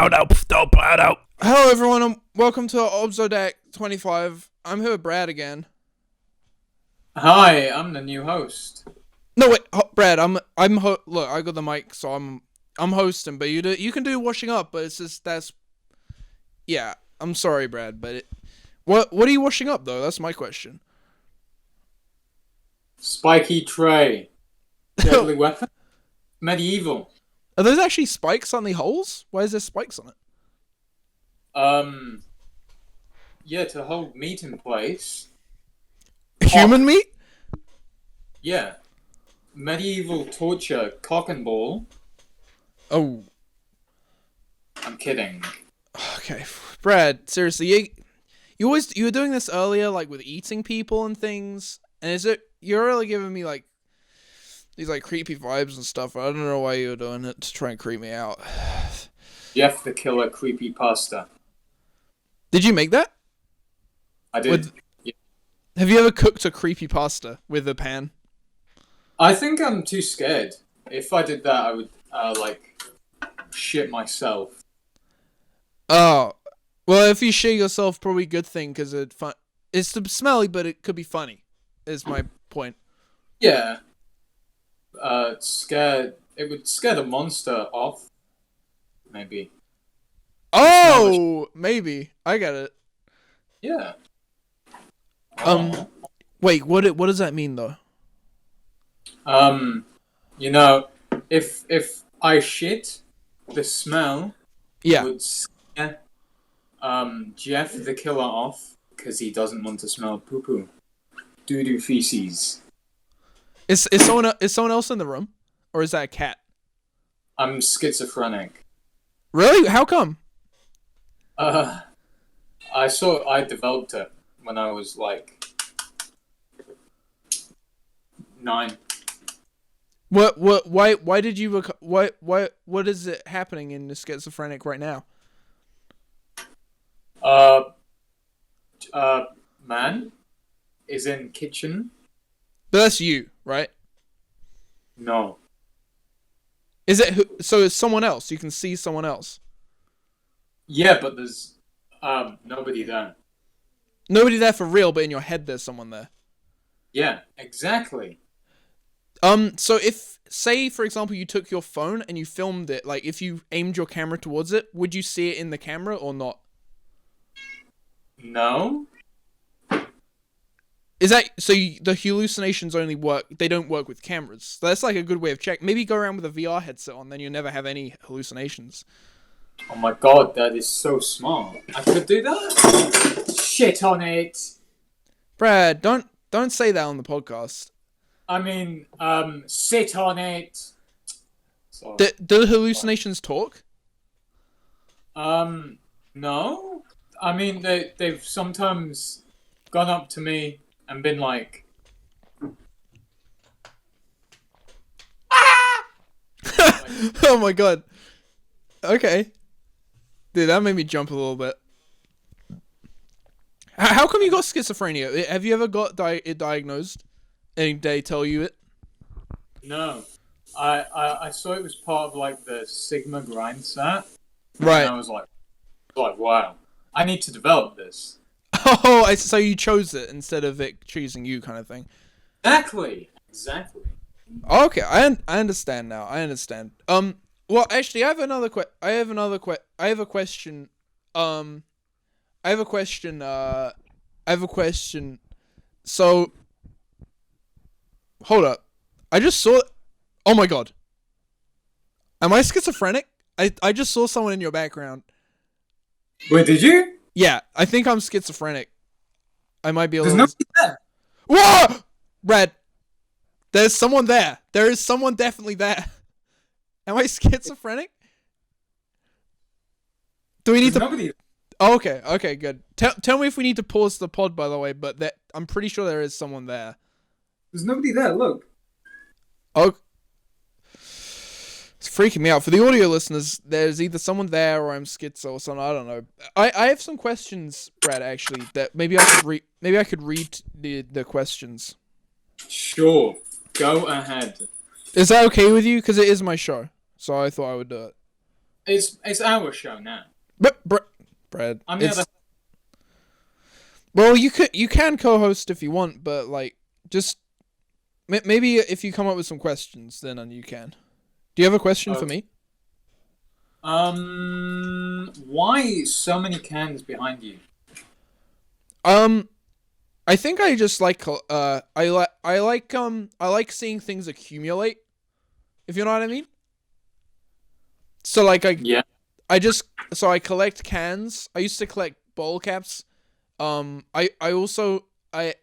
Hello everyone and welcome to Obzodact 25. I'm here with Brad again. Hi, I'm the new host. No wait, Brad, look, I got the mic, so I'm hosting, but you can do washing up, but it's just yeah, I'm sorry, Brad, but what are you washing up though? That's my question. Spiky tray. Deadly weapon. Medieval. Are those actually spikes on the holes? Why is there spikes on it? Yeah, to hold meat in place. Human meat? Yeah. Medieval torture, cock and ball. Oh. I'm kidding. Okay, Brad, seriously, you were doing this earlier, like with eating people and things, and you're really giving me like these like creepy vibes and stuff. I don't know why you're doing it to try and creep me out. Jeff the Killer creepypasta. Did you make that? I did. Yeah. Have you ever cooked a creepy pasta with a pan? I think I'm too scared. If I did that, I would shit myself. Oh, well, if you shit yourself, probably a good thing because it's smelly, but it could be funny. Is my point. Yeah. It would scare the monster off. Maybe. Oh, maybe. I get it. Yeah. Wait, what does that mean though? If I shit, the smell would scare Jeff the Killer off because he doesn't want to smell poo-poo. Doo-doo feces. Is someone else in the room? Or is that a cat? I'm schizophrenic. Really? How come? I developed it when I was like 9. Why did you what is it happening in the schizophrenic right now? Man is in kitchen. But that's you, right? No. So it's someone else. You can see someone else. Yeah, but there's nobody there. Nobody there for real, but in your head there's someone there. Yeah, exactly. So if, say, for example, you took your phone and you filmed it, like, if you aimed your camera towards it, would you see it in the camera or not? No. Is that, so the hallucinations only work, they don't work with cameras. So that's like a good way of checking. Maybe go around with a VR headset on, then you'll never have any hallucinations. Oh my god, that is so smart. I could do that? Shit on it. Brad, don't say that on the podcast. I mean, sit on it. Sorry. Do hallucinations talk? No. I mean, they've sometimes gone up to me and been like, ah! Oh my god. Okay. Dude, that made me jump a little bit. How come you got schizophrenia? Have you ever got it diagnosed? And they tell you it? No. I saw it was part of like the Sigma grind set. Right. And I was like, wow, I need to develop this. Oh, so you chose it instead of it choosing you, kind of thing. Exactly. Okay, I understand now. I understand. Well, actually, I have a question. So, hold up. I just saw. Oh my god. Am I schizophrenic? I just saw someone in your background. Wait, did you? Yeah, I think I'm schizophrenic. I might be a There's little. nobody there. Whoa! Brad, there's someone there. There is someone definitely there. Am I schizophrenic? Do we need There's nobody there. Oh, okay, good. Tell me if we need to pause the pod, by the way, but I'm pretty sure there is someone there. There's nobody there, look. Oh. It's freaking me out. For the audio listeners, there's either someone there or I'm schizo or something. I don't know. I have some questions, Brad, actually, that maybe I could read the questions. Sure. Go ahead. Is that okay with you? Because it is my show, so I thought I would do it. It's our show now. But Brad, I'm the other. Well, you can co-host if you want, but like just maybe if you come up with some questions, then you can. Do you have a question for me? Why so many cans behind you? I think I just like I like seeing things accumulate. If you know what I mean. So like I collect cans. I used to collect bottle caps. I also I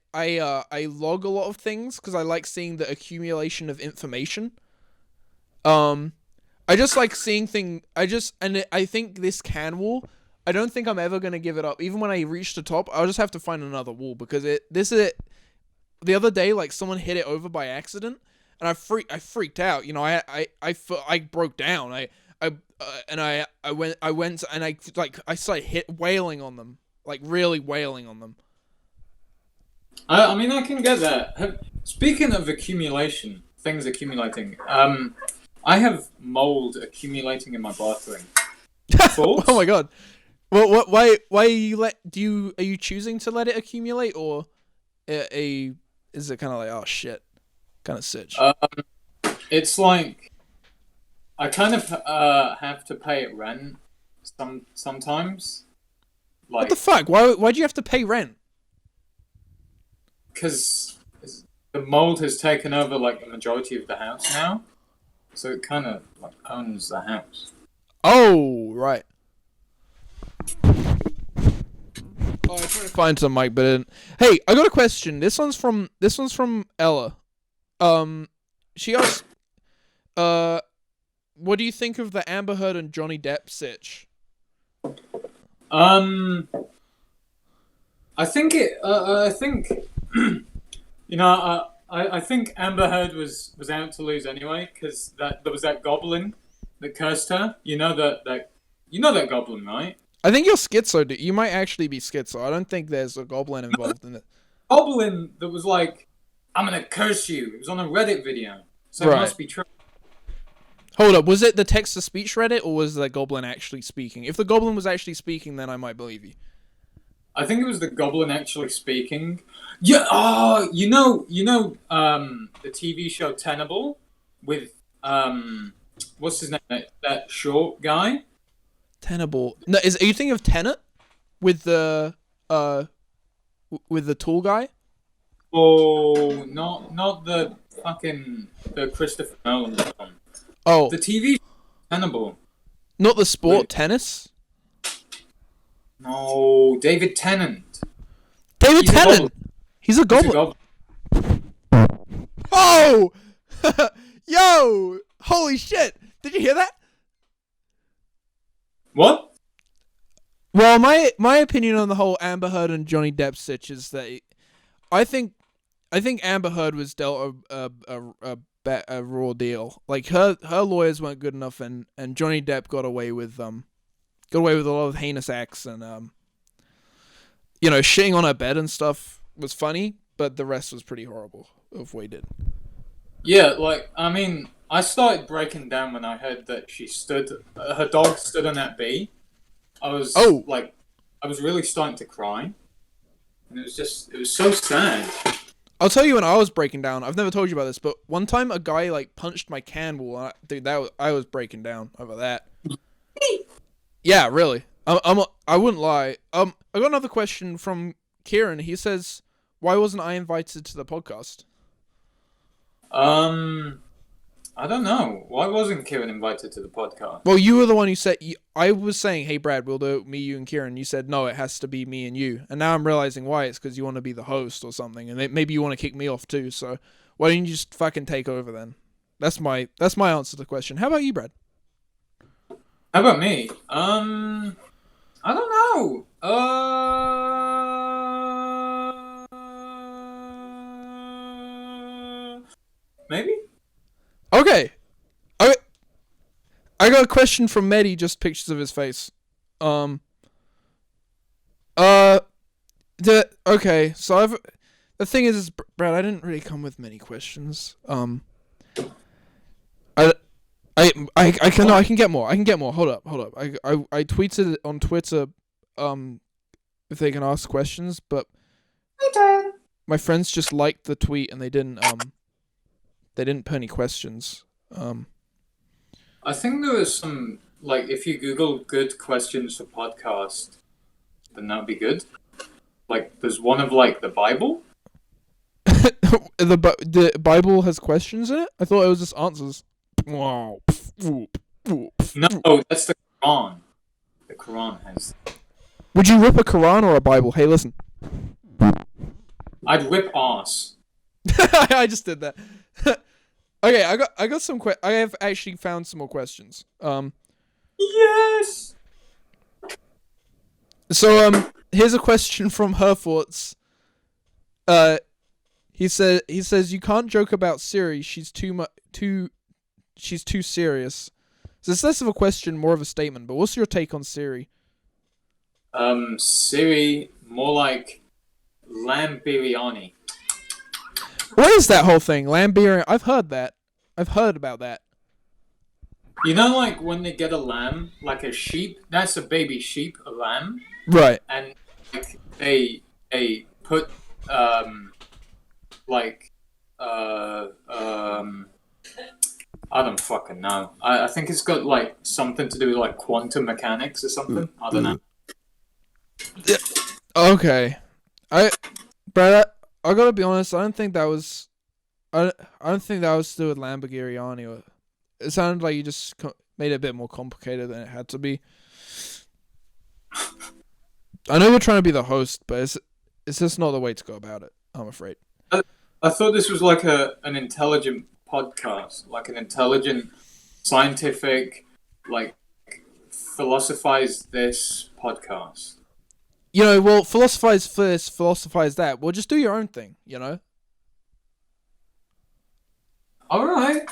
log a lot of things because I like seeing the accumulation of information. I just like seeing I think this can wall. I don't think I'm ever gonna give it up. Even when I reach the top, I'll just have to find another wall because this is it. The other day, like someone hit it over by accident, and I freaked out. You know, I broke down. I went and I started wailing on them, like really wailing on them. I mean, I can get that. Speaking of accumulation, things accumulating. I have mold accumulating in my bathroom. Oh my god! Well, why are you choosing to let it accumulate, or is it kind of like, oh shit, kind of sitch? It's like I kind of have to pay it rent sometimes. Like, what the fuck? Why do you have to pay rent? Because the mold has taken over like the majority of the house now, so it kind of like owns the house. Oh right. Oh, I tried to find some mic, but it didn't. Hey, I got a question. This one's from Ella. She asked, what do you think of the Amber Heard and Johnny Depp sitch? I think I think you know I think Amber Heard was out to lose anyway because there was that goblin that cursed her. You know that goblin, right? I think you're schizo, dude. You might actually be schizo. I don't think there's a goblin involved in it. Goblin that was like, I'm gonna curse you. It was on a Reddit video, so It must be true. Hold up, was it the text-to-speech Reddit, or was the goblin actually speaking? If the goblin was actually speaking, then I might believe you. I think it was the goblin actually speaking. Yeah. Oh, you know, the TV show Tenable with what's his name? That short guy. Tenable. No, are you thinking of Tenet with the tool guy? Oh, not the fucking the Christopher Nolan one. Oh, the TV Tenable. Not the sport tennis. No, David Tennant. David Tennant. He's a goblin. Oh, yo! Holy shit! Did you hear that? What? Well, my opinion on the whole Amber Heard and Johnny Depp sitch is that I think Amber Heard was dealt a raw deal. Like her lawyers weren't good enough, and Johnny Depp got away with a lot of heinous acts, and shitting on her bed and stuff was funny, but the rest was pretty horrible of what he did. Yeah, like I mean, I started breaking down when I heard that her dog stood on that bee. I was really starting to cry, and it was so sad. I'll tell you when I was breaking down. I've never told you about this, but one time a guy like punched my can wall. I was breaking down over that. Yeah, really. I wouldn't lie. I got another question from Kieran. He says, "Why wasn't I invited to the podcast?" I don't know. Why wasn't Kieran invited to the podcast? Well, you were the one who said. I was saying, "Hey, Brad, we'll do it, me, you, and Kieran." You said, "No, it has to be me and you." And now I'm realizing why. It's because you want to be the host or something, and maybe you want to kick me off too. So why don't you just fucking take over then? That's my answer to the question. How about you, Brad? How about me? I don't know. Maybe. Okay. I got a question from Mehdi, just pictures of his face. Okay, so the thing is, Brad, I didn't really come with many questions. I I can get more. I can get more. Hold up. I tweeted it on Twitter, if they can ask questions, but my friends just liked the tweet and they didn't put any questions. I think there was some, like, if you Google good questions for podcast, then that'd be good. Like, there's one of, like, the Bible. The Bible has questions in it? I thought it was just answers. Wow. No, that's the Quran. The Quran has. Would you rip a Quran or a Bible? Hey, listen. I'd whip ass. I just did that. Okay, I got some I have actually found some more questions. Yes. So here's a question from Her Thoughts. He says you can't joke about Siri. She's she's too serious. So it's less of a question, more of a statement. But what's your take on Siri? Siri, more like lamb biryani. What is that whole thing? Lamb biryani? I've heard that. I've heard about that. You know, like when they get a lamb, like a sheep. That's a baby sheep, a lamb. Right. And like they put like I don't fucking know. I think it's got like something to do with like quantum mechanics or something. I don't know. Yeah. Okay. Brad, I gotta be honest. I don't think that was. I don't think that was to do with Lamborghini. It sounded like you just made it a bit more complicated than it had to be. I know you're trying to be the host, but it's just not the way to go about it. I'm afraid. I thought this was like an intelligent podcast, like an intelligent, scientific, like philosophize this podcast. You know, well, philosophize this, philosophize that. Well, just do your own thing, you know? Alright.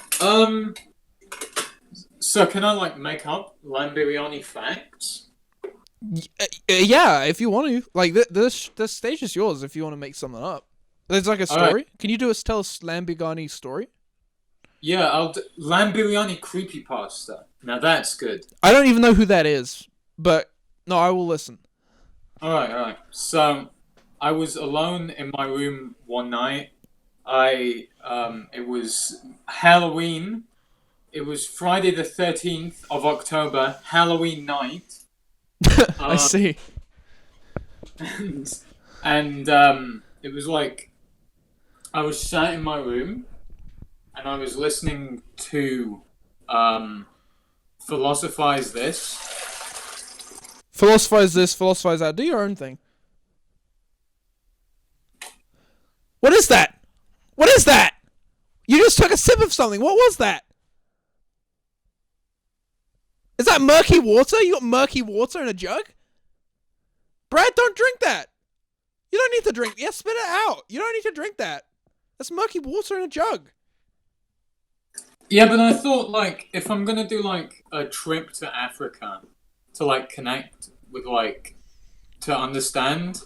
So can I, like, make up lamb biryani facts? Yeah, if you want to. Like, this stage is yours if you want to make something up. There's like a story. Right. Can you tell us lamb biryani story? Yeah, lamb biryani creepypasta. Now that's good. I don't even know who that is, but no, I will listen. Alright. So, I was alone in my room one night. It was Halloween. It was Friday the 13th of October, Halloween night. I see. And it was like, I was sat in my room, and I was listening to, philosophize this. Philosophize this, philosophize that. Do your own thing. What is that? What is that? You just took a sip of something. What was that? Is that murky water? You got murky water in a jug? Brad, don't drink that. You don't need to drink. Yeah, spit it out. You don't need to drink that. That's murky water in a jug. Yeah, but I thought, like, if I'm gonna do, like, a trip to Africa to, like, connect with, like, to understand,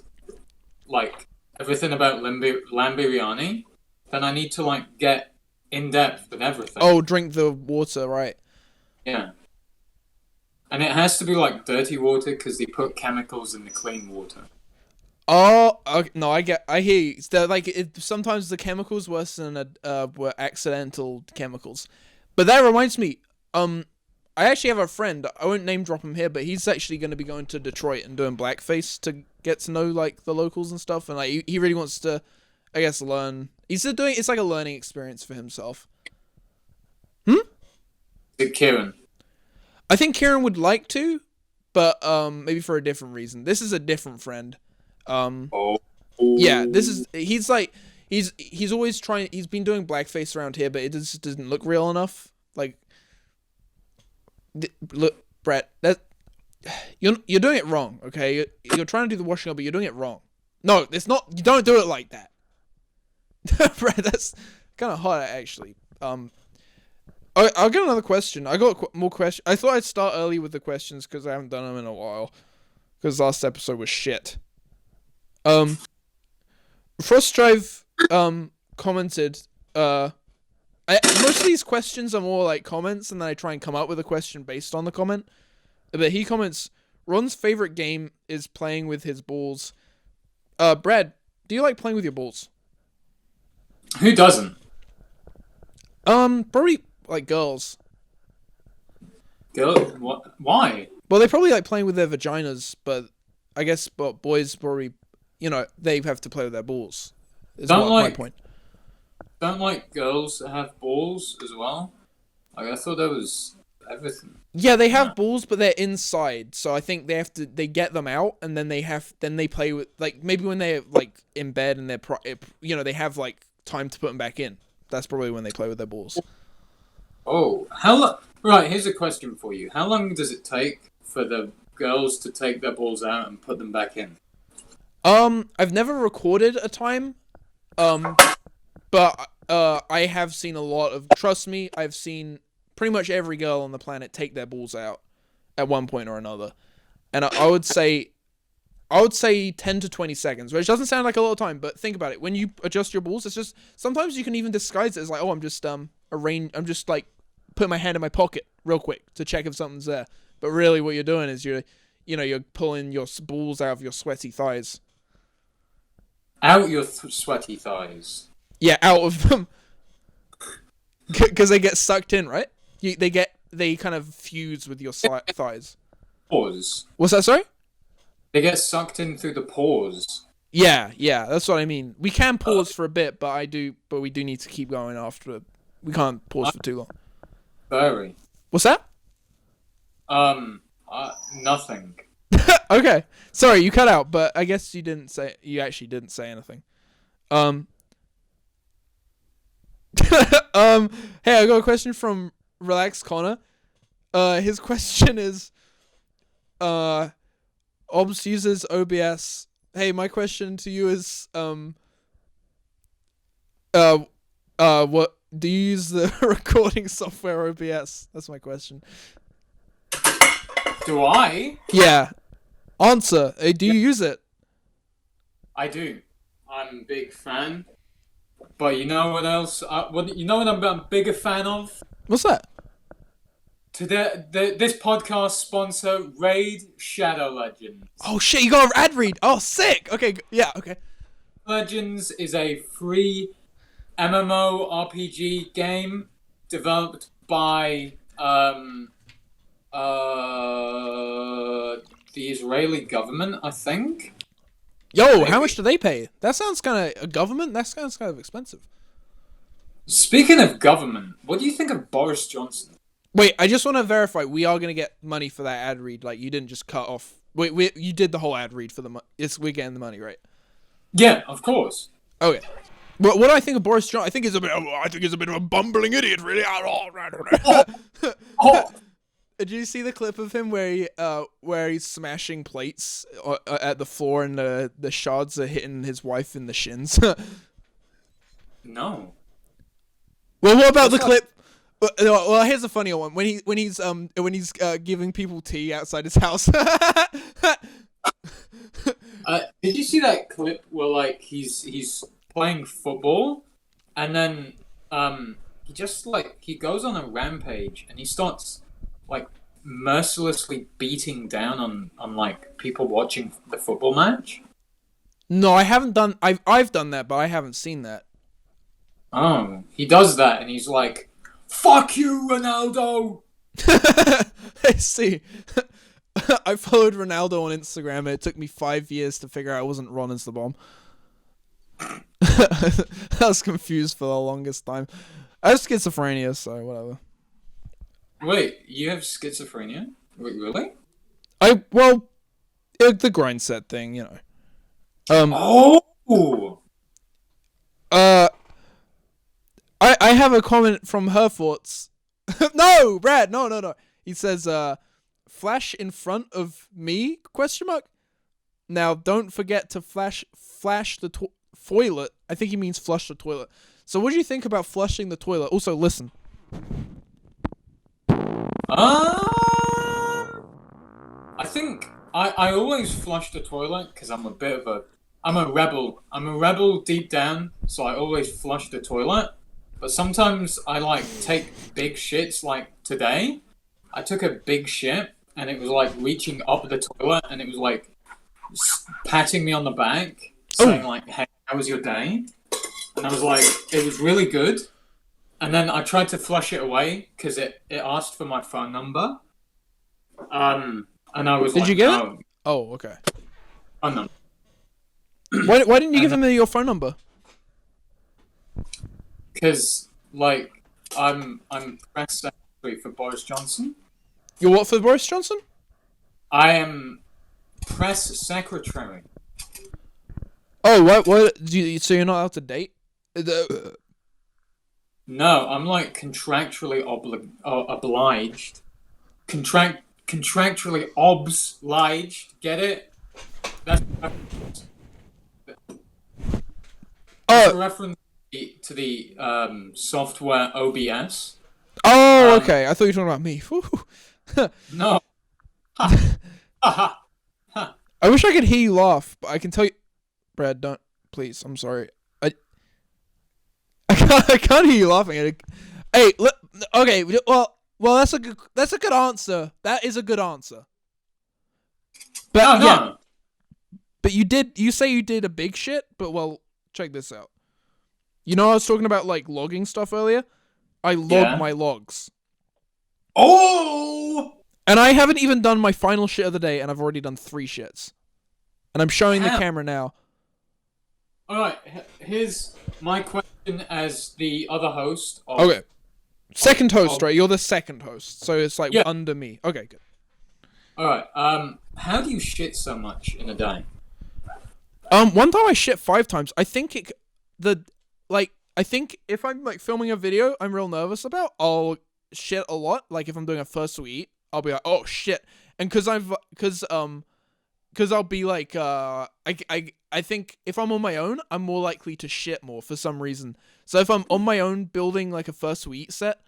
like, everything about lamb biryani, then I need to, like, get in depth with everything. Oh, drink the water, right. Yeah. And it has to be, like, dirty water because they put chemicals in the clean water. Oh, okay, no, I hear you. Sometimes the chemicals worse than were accidental chemicals. But that reminds me, I actually have a friend, I won't name drop him here, but he's actually going to be going to Detroit and doing blackface to get to know, like, the locals and stuff, and, like, he really wants to, I guess, learn. It's like a learning experience for himself. Kieran. I think Kieran would like to, but, maybe for a different reason. This is a different friend. Yeah, he's always trying, he's been doing blackface around here, but it just doesn't look real enough. Like, look, Brett, you're doing it wrong, okay? You're trying to do the washing up, but you're doing it wrong. No, it's not, you don't do it like that. Brett, that's kind of hard, actually. I'll get another question. I got more questions. I thought I'd start early with the questions, because I haven't done them in a while. Because last episode was shit. Frost Drive commented, Most of these questions are more like comments, and then I try and come up with a question based on the comment. But he comments, Ron's favorite game is playing with his balls. Brad, do you like playing with your balls? Who doesn't? Probably like girls. Girl, what? Why? Well, they probably like playing with their vaginas, but I guess boys probably, they have to play with their balls. Is my point. Don't like girls that have balls as well? Like, I thought that was everything. Yeah, they have balls, but they're inside. So I think they get them out, and then they play with, like, maybe when they're like in bed and they have like time to put them back in. That's probably when they play with their balls. Oh, how long? Right, here's a question for you. How long does it take for the girls to take their balls out and put them back in? I've never recorded a time, but I have seen a lot of. Trust me, I've seen pretty much every girl on the planet take their balls out at one point or another, and I would say 10 to 20 seconds, which doesn't sound like a lot of time, but think about it. When you adjust your balls, it's just sometimes you can even disguise it as like, oh, I'm just like putting my hand in my pocket real quick to check if something's there. But really, what you're doing is you're pulling your balls out of your sweaty thighs. Out your sweaty thighs. Yeah, out of them, because they get sucked in, right? They kind of fuse with your thighs. Pores. What's that? Sorry. They get sucked in through the pores. Yeah, that's what I mean. We can pause for a bit, but we do need to keep going after. We can't pause for too long. Very. What's that? Nothing. Okay. Sorry, you cut out, but I guess you actually didn't say anything. Hey, I got a question from Relax Connor. His question is, Obs uses OBS. Hey, my question to you is, what do you use the recording software OBS? That's my question. Do I? Yeah. Answer. Do you use it? I do. I'm a big fan. But you know what else? You know what I'm a bigger fan of? What's that? This podcast sponsor, Raid Shadow Legends. Oh shit, you got an ad read. Oh, sick. Okay, yeah, okay. Legends is a free MMORPG game developed by the Israeli government, I think. Yo, maybe. How much do they pay? That sounds kind of a government. That sounds kind of expensive. Speaking of government, what do you think of Boris Johnson? Wait, I just want to verify. We are gonna get money for that ad read. Like, you didn't just cut off. Wait, you did the whole ad read for the money. We're getting the money, right? Yeah, of course. Okay. What do I think of Boris Johnson? I think he's a bit of a bumbling idiot, really. Did you see the clip of him where he's smashing plates at the floor and the shards are hitting his wife in the shins? No. Well, what about the clip? Well, here's a funnier one. When he's giving people tea outside his house. Did you see that clip where like he's playing football, and then he goes on a rampage and he starts like mercilessly beating down on like people watching the football match? No, I haven't done. I've done that, but I haven't seen that. Oh, he does that, and he's like, "Fuck you, Ronaldo." I see. I followed Ronaldo on Instagram, and it took me 5 years to figure out it wasn't Ron as the bomb. I was confused for the longest time. I have schizophrenia, so whatever. Wait, you have schizophrenia? Wait, really? The grind set thing, you know. Oh. I have a comment from her thoughts. No, Brad, no. He says, "Flash in front of me?" ? Now, don't forget to flash the toilet. I think he means flush the toilet. So, what do you think about flushing the toilet? Also, listen. I think I always flush the toilet because I'm a rebel. I'm a rebel deep down, so I always flush the toilet. but sometimes I like take big shits. Like today, I took a big shit, and it was like reaching up the toilet, and it was like patting me on the back, saying like, "Hey, how was your day?" And I was like, "It was really good." And then I tried to flush it away because it asked for my phone number. And I was Did like, you get no. it? Oh, okay. Phone number. Why didn't you give him your phone number? Because like I'm press secretary for Boris Johnson. You're what for Boris Johnson? I am press secretary. Oh, what? So you're not allowed to date? No, I'm like contractually obliged. Contractually obliged. Get it? That's a reference to the software OBS. Oh, okay. I thought you were talking about me. No. Ha. Ha. Ha. I wish I could hear you laugh, but I can tell you, Brad. Don't please. I'm sorry. I can't hear you laughing. Hey, okay. Well, that's a good answer. That is a good answer. But No. yeah, but you say you did a big shit, but well, check this out. You know I was talking about like logging stuff earlier? I log my logs. Oh! And I haven't even done my final shit of the day, and I've already done 3 shits. And I'm showing the camera now. Alright, here's my question as the other host. Okay. Second host, right? You're the second host, so it's like under me. Okay, good. Alright, how do you shit so much in a day? One time I shit 5 times. I think I think if I'm like filming a video I'm real nervous about, I'll shit a lot. Like if I'm doing a first to eat, I'll be like, oh shit. And cause I'll be like, I think if I'm on my own, I'm more likely to shit more for some reason. So if I'm on my own building like a first to eat set,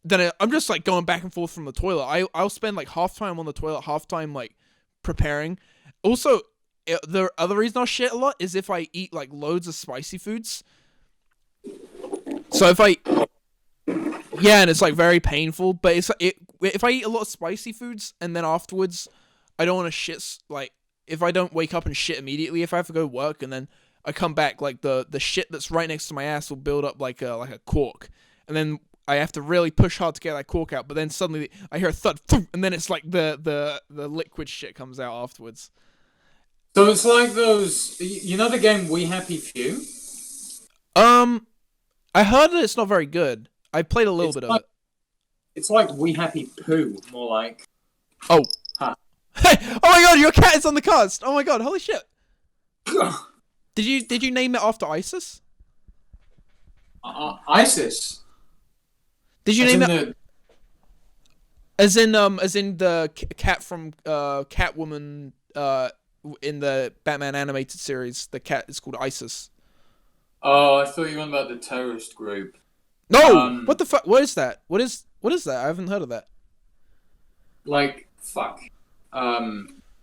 then I'm just like going back and forth from the toilet. I'll spend like half time on the toilet, half time like preparing. Also, the other reason I'll shit a lot is if I eat like loads of spicy foods. So if and it's like very painful, but if I eat a lot of spicy foods and then afterwards I don't want to shit, like if I don't wake up and shit immediately, if I have to go work and then I come back, like the shit that's right next to my ass will build up like a cork, and then I have to really push hard to get that cork out, but then suddenly I hear a thud, and then it's like the liquid shit comes out afterwards. So it's like those, you know the game We Happy Few? I heard that it's not very good. I played a little bit of it. It's like We Happy Poo, more like. Oh. Huh. Hey! Oh my god, your cat is on the cast! Oh my god, holy shit! Did you name it after ISIS? ISIS? Did you name it? As in the cat from Catwoman in the Batman animated series. The cat is called ISIS. Oh, I thought you were about the terrorist group. No! What the fuck? What is that? What is that? I haven't heard of that. Like, fuck.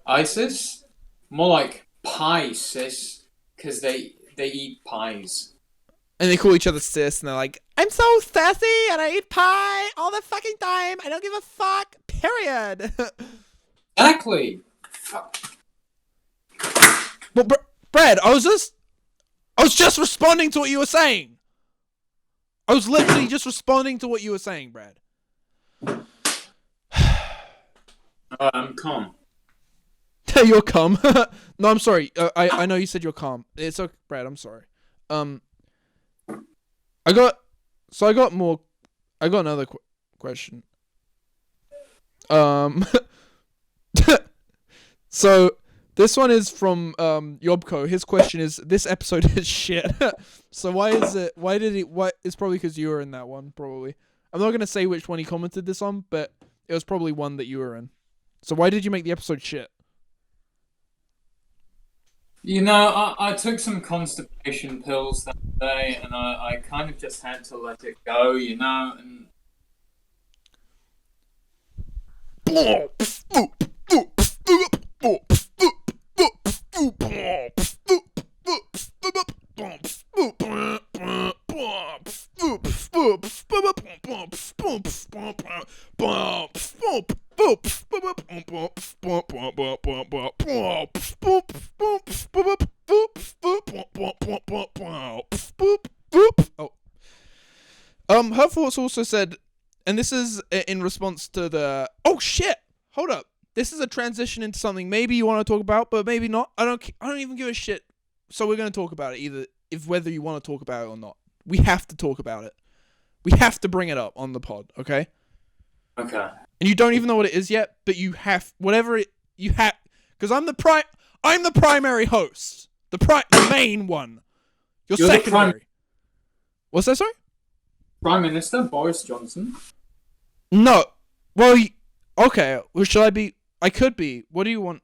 ISIS? More like pie, sis. Because they eat pies. And they call each other sis, and they're like, I'm so sassy, and I eat pie all the fucking time. I don't give a fuck. Period. Exactly. Fuck. Well, Brad, I was just responding to what you were saying. I was literally just responding to what you were saying, Brad. I'm calm. You're calm. No, I'm sorry. I know you said you're calm. It's okay, Brad. I'm sorry. I got another question. So this one is from Yobko. His question is: this episode is shit. So why is it? Why did he? What? It's probably because you were in that one. Probably. I'm not gonna say which one he commented this on, but it was probably one that you were in. So why did you make the episode shit? You know, I took some constipation pills that day, and I kind of just had to let it go, you know, and... Her thoughts also said, and this is in response to the. Oh shit! Hold up. This is a transition into something maybe you want to talk about, but maybe not. I don't even give a shit. So we're gonna talk about it either, whether you want to talk about it or not. We have to talk about it. We have to bring it up on the pod, okay? Okay. And you don't even know what it is yet, but you have you have, because I'm the primary host, the main one. You're secondary. What's that? Sorry. Prime Minister Boris Johnson. No. Well, okay. Well, should I be? I could be. What do you want?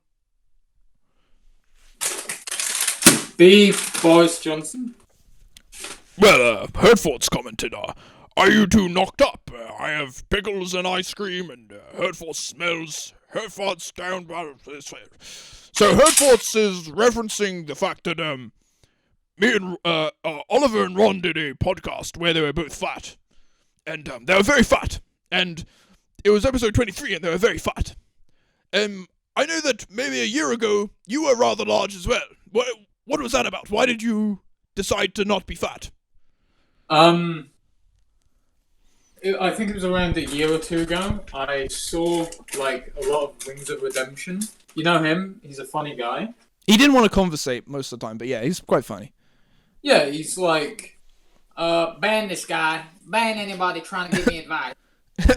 Be Boris Johnson. Well, Hertford's commented, are you two knocked up? I have pickles and ice cream, and Hertford smells. Hertford's down by this way. So Hertford's is referencing the fact that, me and, Oliver and Ron did a podcast where they were both fat. And, they were very fat. And it was episode 23, and they were very fat. I know that maybe a year ago, you were rather large as well. What was that about? Why did you decide to not be fat? I think it was around a year or two ago. I saw, like, a lot of Wings of Redemption. You know him? He's a funny guy. He didn't want to conversate most of the time, but yeah, he's quite funny. Yeah, he's like, ban this guy. Ban anybody trying to give me advice.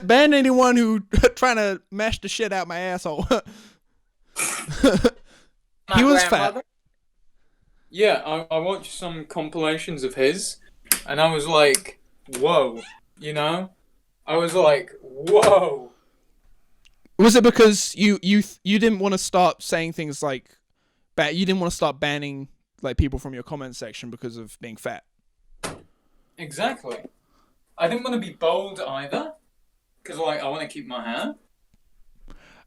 Ban anyone who trying to mash the shit out my asshole. He was fat. Yeah, I watched some compilations of his, and I was like, whoa, you know? I was like, whoa. Was it because you didn't want to start saying things like, you didn't want to start banning like people from your comment section because of being fat? Exactly. I didn't want to be bold either, because like I want to keep my hair.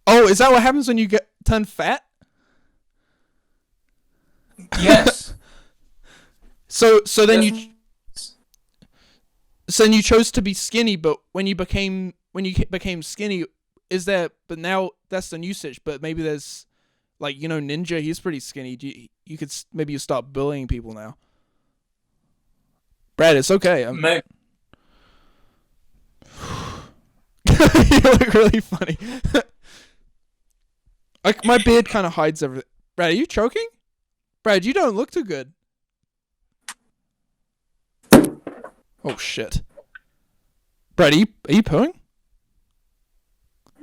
Oh, is that what happens when you turn fat? Yes. So then you chose to be skinny, but when you became skinny, but now that's the new switch, but maybe there's like, Ninja, he's pretty skinny. You could maybe you start bullying people now. Brad, it's okay. Maybe. You look really funny. My beard kind of hides everything. Brad, are you choking? Brad, you don't look too good. Oh shit. Brad, are you pooing?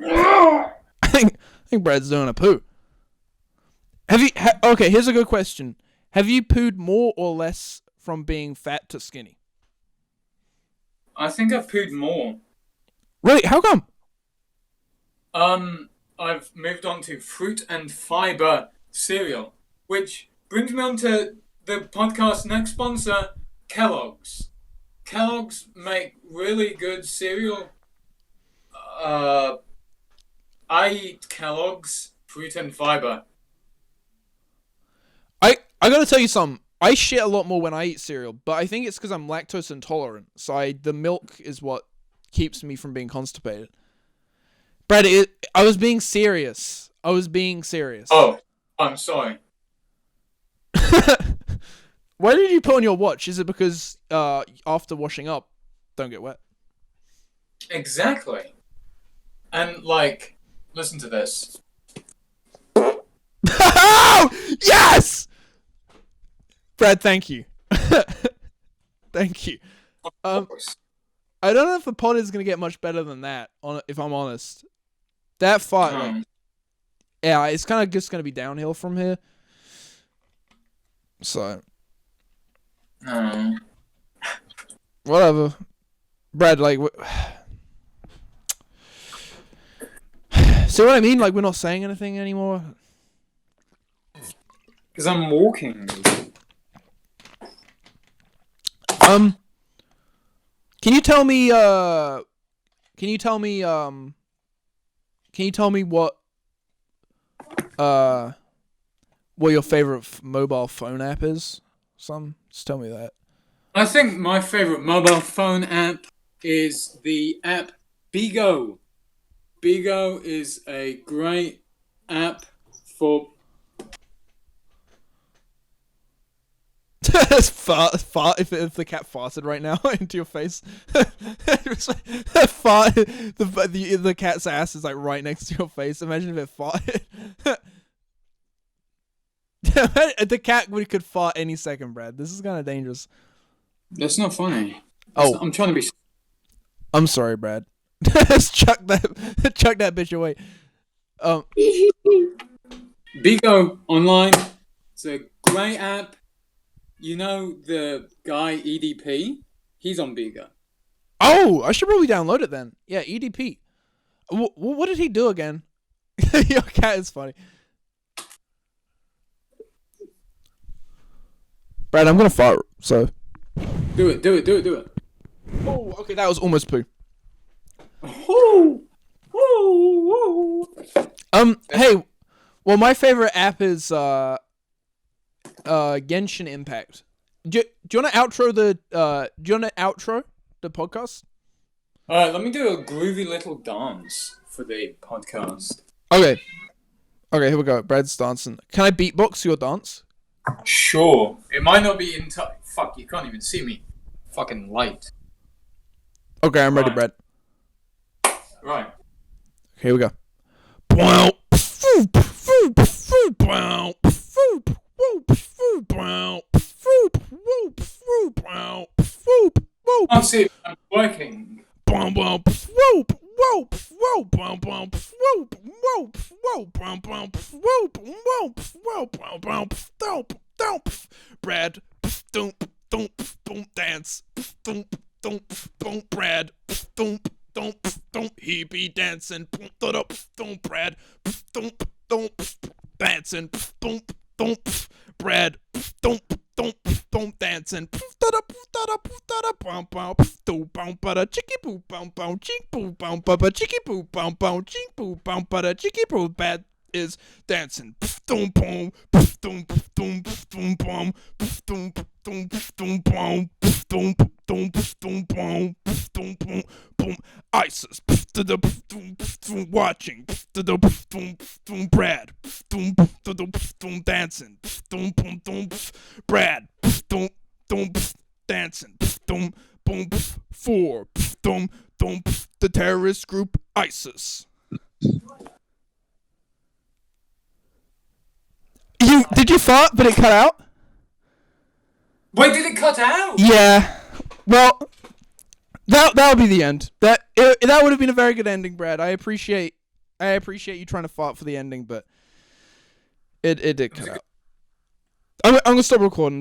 I think Brad's doing a poo. Okay, here's a good question. Have you pooed more or less from being fat to skinny? I think I've pooed more. Really? How come? I've moved on to fruit and fiber cereal, which brings me on to the podcast's next sponsor, Kellogg's. Kellogg's make really good cereal. I eat Kellogg's fruit and fiber. I gotta tell you something. I shit a lot more when I eat cereal, but I think it's because I'm lactose intolerant. So the milk is what keeps me from being constipated. Brad, I was being serious. Oh, I'm sorry. Why did you put on your watch? Is it because after washing up, don't get wet? Exactly. And like, listen to this. Oh, yes! Brad, thank you. Thank you. I don't know if the pod is gonna get much better than that. If I'm honest, that fight, yeah, it's kind of just gonna be downhill from here. So, whatever, Brad. Like, see what I mean? Like, we're not saying anything anymore. Because I'm walking. Can you tell me what your favorite mobile phone app is? Just tell me that. I think my favorite mobile phone app is the app Bigo. Bigo is a great app for fart if the cat farted right now into your face. Fart. The cat's ass is like right next to your face. Imagine if it farted. The cat could fart any second, Brad. This is kind of dangerous. That's not funny. I'm trying to be. I'm sorry, Brad. chuck that bitch away. Bigo Online. It's a great app. You know the guy EDP? He's on Bigo. Oh, I should probably download it then. Yeah, EDP. What did he do again? Your cat is funny. Brad, I'm gonna fart. So. Do it. Oh, okay, that was almost poo. Hey, well, my favorite app is Genshin Impact. Do you want to outro the podcast? All right, let me do a groovy little dance for the podcast. Okay, here we go. Brad's dancing. Can I beatbox your dance? Sure. It might not be in time. Fuck, you can't even see me. Fucking light. Okay, I'm ready, Brad. Right. Here we go. Oh, see, I'm working. Brad, dance, Brad, he be dancing, Brad, dancing, Brad, dancing, chicky poo chink poo chicky poo chicky poo bad is dancing, ISIS watching Brad dancing Brad dancing for the terrorist group ISIS. Did you fart, but it cut out? Wait, did it cut out? Yeah. Well, that would be the end. That would have been a very good ending, Brad. I appreciate you trying to fart for the ending, but it did cut out. I'm gonna stop recording.